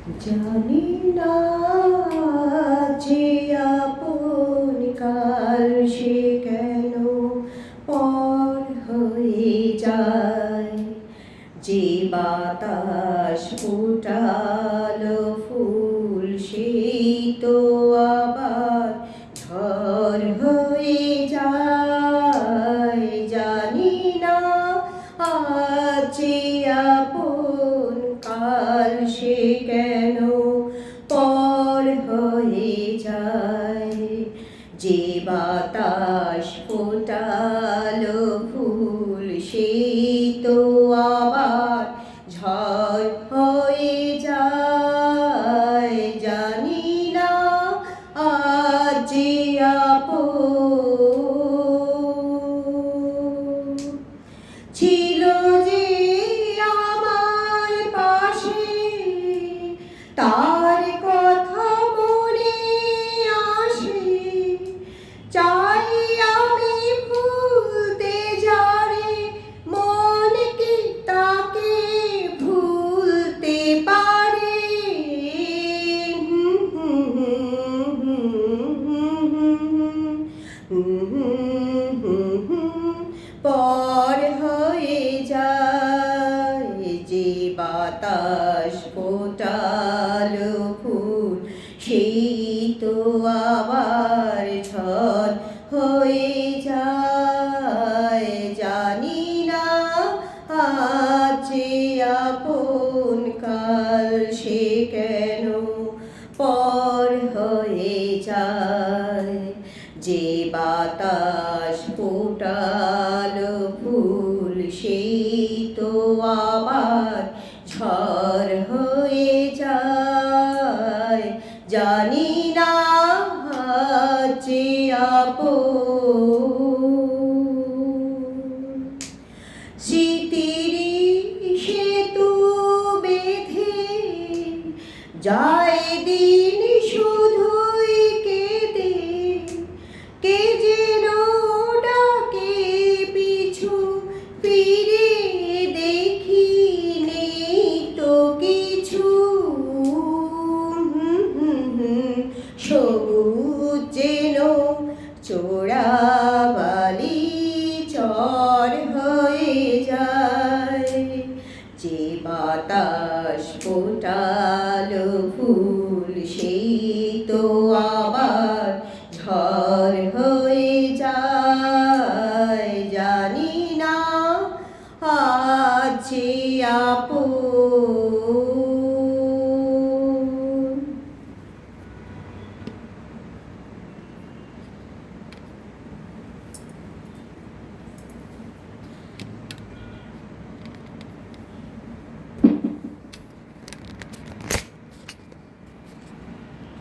জানি না যে আপন কাল সে কেন পর হয়ে যায়। যে বাতাস ফোটালো ফুল সেই তো আবার ঝড় হয়ে যায়। জানি না আজ যে আপন কাল সে কেন পর হয়ে যায়। যে বাতাস ফোটালো ফুল সেই তো আবার ঝড় হয়ে যায়। জানি না আজ যে আপন ছিল যে আমার পাশে, তার কথা মনে আসে। চাই আমি ভুলতে যারে মন কি তাকে ভুলতে পারে। পর হয়ে যায়। যে বাতাস ফোটালো ফুল সেই তো আবার ঝড় হয়ে যায়। জানি না আজ যে আপন কাল সে কেন পর হয়ে যায়। যে বাতাস ফোটালো ফুল সেই তো আবার ঝড় হয়ে যায়। জানি না আজ যে আপন স্মৃতির সেতু বেঁধে যায় দিন শুধুই কেঁদে। কে যেন ডাকে পিছু ফিরে দেখি নেই তো কিছু। সবুজ যেন চোরাবালি চর হয়ে যায়। যে বাতাস ফোটালো ফুল সেই তো আবার ঝড় হয়ে যায়। জানি না আজ যে আপন